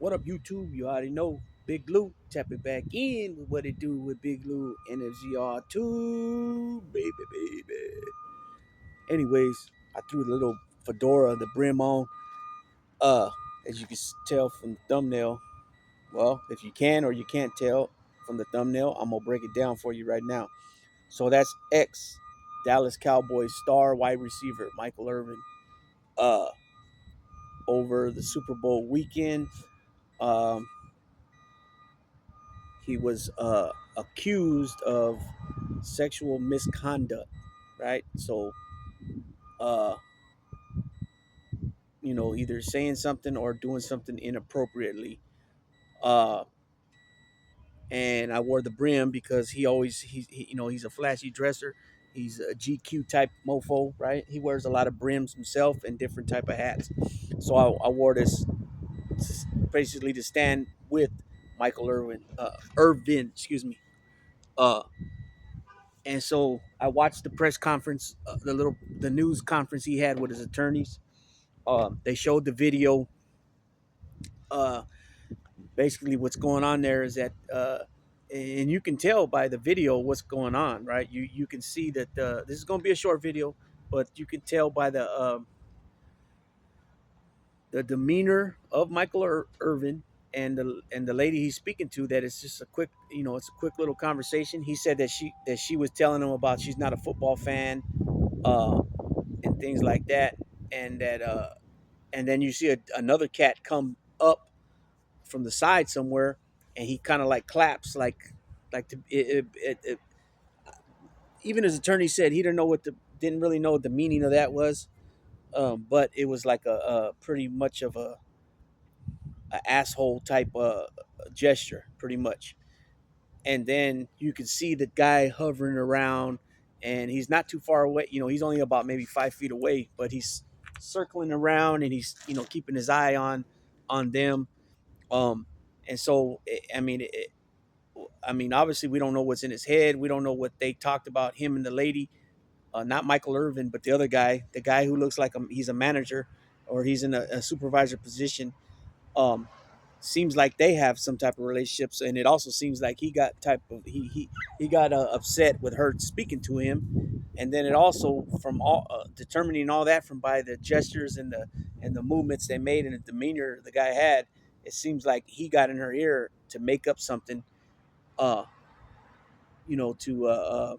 What up, YouTube? You already know Big Lou. Tap it back in with what it do with Big Lou and FZR2, baby. Anyways, I threw the little fedora, the brim on. As you can tell from the thumbnail. Well, if you can or you can't tell from the thumbnail, I'm gonna break it down for you right now. So that's ex Dallas Cowboys star wide receiver Michael Irvin. Uh, over the Super Bowl weekend. Um, he was accused of sexual misconduct, right? So, uh, either saying something or doing something inappropriately. Uh, and I wore the brim because he's a flashy dresser. He's a GQ type mofo, right? He wears a lot of brims himself and different type of hats. So I wore this basically to stand with Michael Irvin, excuse me. Uh, And so I watched the press conference, the news conference he had with his attorneys. They showed the video. Uh, Basically, what's going on there is that, and you can tell by the video what's going on, right? You can see that this is going to be a short video, but you can tell by the demeanor of Irvin and the lady he's speaking to that it's just a quick, it's a quick little conversation. He said that she was telling him about she's not a football fan. Uh, and things like that, and then you see another cat come up from the side somewhere, and he kind of like claps, even his attorney said he didn't really know what the meaning of that was, but it was like a pretty much of a asshole type gesture, pretty much. And then you can see the guy hovering around, and he's not too far away. He's only about maybe 5 feet away, but he's circling around, and he's keeping his eye on them. Um, and so I mean, obviously we don't know what's in his head. We don't know what they talked about him and the lady. Not Michael Irvin, but the other guy, the guy who looks like he's a manager or he's in a supervisor position. um, Seems like they have some type of relationships, and it also seems like he got upset with her speaking to him, and then it also from all determining all that from by the gestures and the movements they made and the demeanor the guy had, it seems like he got in her ear to make up something, uh, you know, to uh, uh,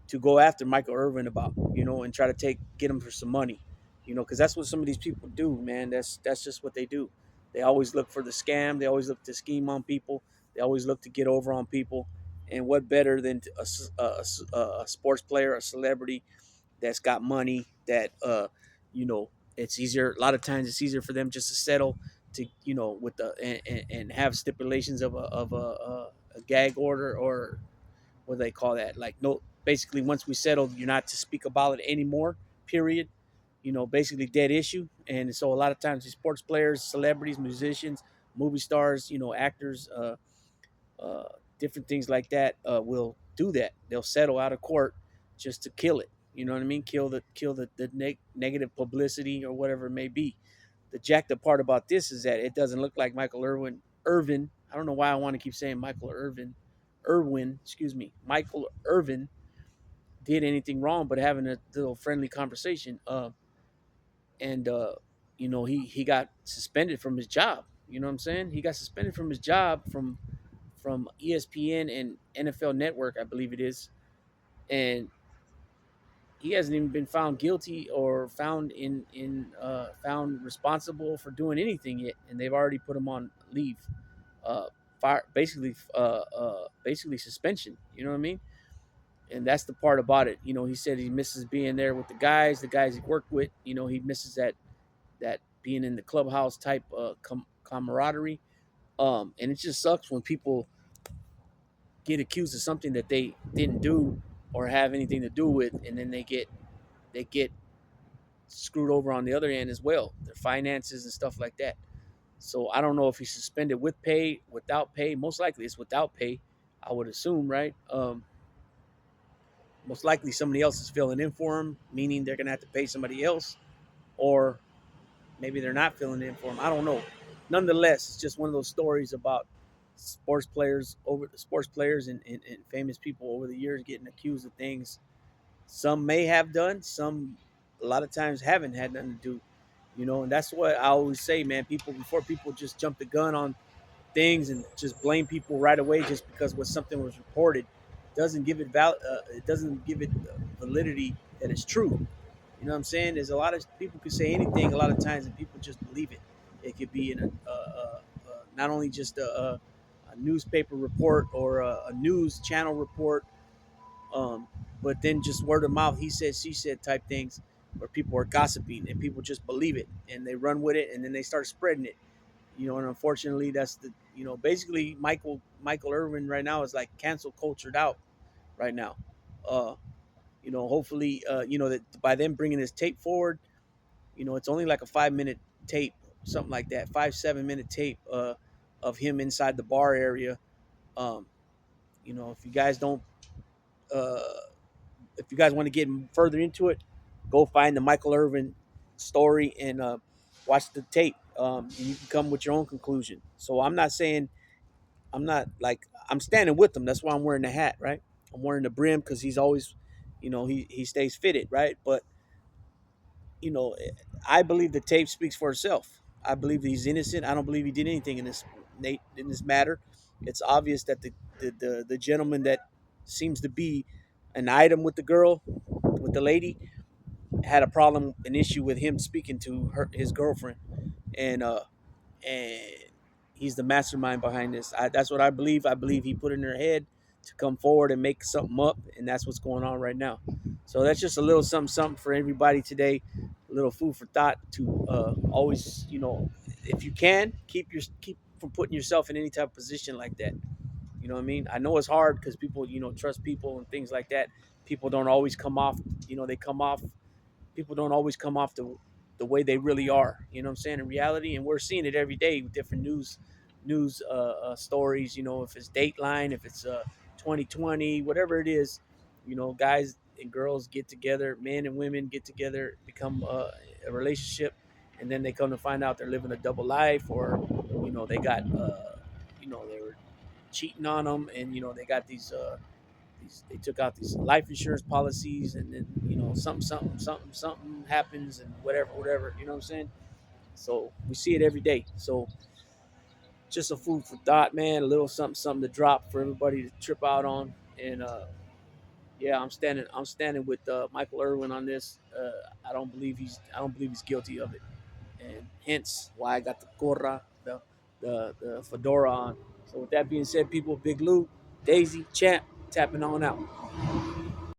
to go after Michael Irvin about, and try to get him for some money, because that's what some of these people do, man. That's just what they do. They always look for the scam. They always look to scheme on people. They always look to get over on people. And what better than a sports player, a celebrity that's got money that it's easier. A lot of times it's easier for them just to settle to with the and have stipulations of a gag order, or what do they call that? Like, no, basically once we settled, you're not to speak about it anymore. Period. Basically dead issue. And so a lot of times these sports players, celebrities, musicians, movie stars, actors, uh, different things like that, will do that. They'll settle out of court just to kill it. You know what I mean? Kill the negative publicity or whatever it may be. The jacked up part about this is that it doesn't look like Irvin. I don't know why I want to keep saying excuse me, Michael Irvin did anything wrong, but having a little friendly conversation. And he got suspended from his job. You know what I'm saying? He got suspended from his job from ESPN and NFL Network, I believe it is, and he hasn't even been found guilty or found responsible for doing anything yet, and they've already put him on leave, fire, basically suspension. You know what I mean? And that's the part about it. He said he misses being there with the guys he worked with. He misses that being in the clubhouse type camaraderie. And it just sucks when people get accused of something that they didn't do or have anything to do with, and then they get screwed over on the other end as well, their finances and stuff like that. So I don't know if he's suspended with pay, without pay. Most likely it's without pay, I would assume, right? Most likely somebody else is filling in for him, meaning they're gonna have to pay somebody else, or maybe they're not filling in for him. I don't know. nonetheless, it's just one of those stories about sports players and famous people over the years getting accused of things some may have done, some a lot of times haven't had nothing to do. And that's what I always say, man. People before people just jump the gun on things and just blame people right away just because what something was reported it doesn't give it validity that it's true. You know what I'm saying? There's a lot of people could say anything a lot of times and people just believe it. It could be in not only just a newspaper report or a news channel report, um, but then just word of mouth, he said, she said type things where people are gossiping and people just believe it and they run with it and then they start spreading it. And unfortunately, that's basically Michael Irvin right now is like cancel cultured out right now. Uh, hopefully, that by them bringing this tape forward, it's only like a 5 minute tape, something like that, 5 7 minute tape of him inside the bar area. Um, if you guys don't, uh, if you guys want to get further into it, go find the Michael Irvin story and watch the tape. And you can come with your own conclusion. So I'm not saying I'm not like I'm standing with him. That's why I'm wearing the hat, right? I'm wearing the brim because he's always, he stays fitted, right? But you know, I believe the tape speaks for itself. I believe he's innocent. I don't believe he did anything in this matter. It's obvious that the gentleman that seems to be an item with the girl, with the lady, had a problem, an issue with him speaking to his girlfriend, and and he's the mastermind behind this. That's what I believe. I believe he put in her head to come forward and make something up, and that's what's going on right now. So that's just a little something for everybody today. A little food for thought to always, if you can keep from putting yourself in any type of position like that. You know what I mean? I know it's hard because people, trust people and things like that. People don't always come off. They come off People don't always come off the way they really are. You know what I'm saying? In reality, and we're seeing it every day with different news stories. If it's Dateline, if it's 2020, whatever it is, guys and girls get together, men and women get together, become a relationship, and then they come to find out they're living a double life, or they got they were cheating on them, and they got they took out these life insurance policies, and then something happens, and whatever. You know what I'm saying? So we see it every day. So just a food for thought, man. A little something to drop for everybody to trip out on. And yeah, I'm standing with Michael Irwin on this. I don't believe he's guilty of it, and hence why I got the gorra, the fedora on. So with that being said, people, Big Lou, Daisy, Champ, tapping on out.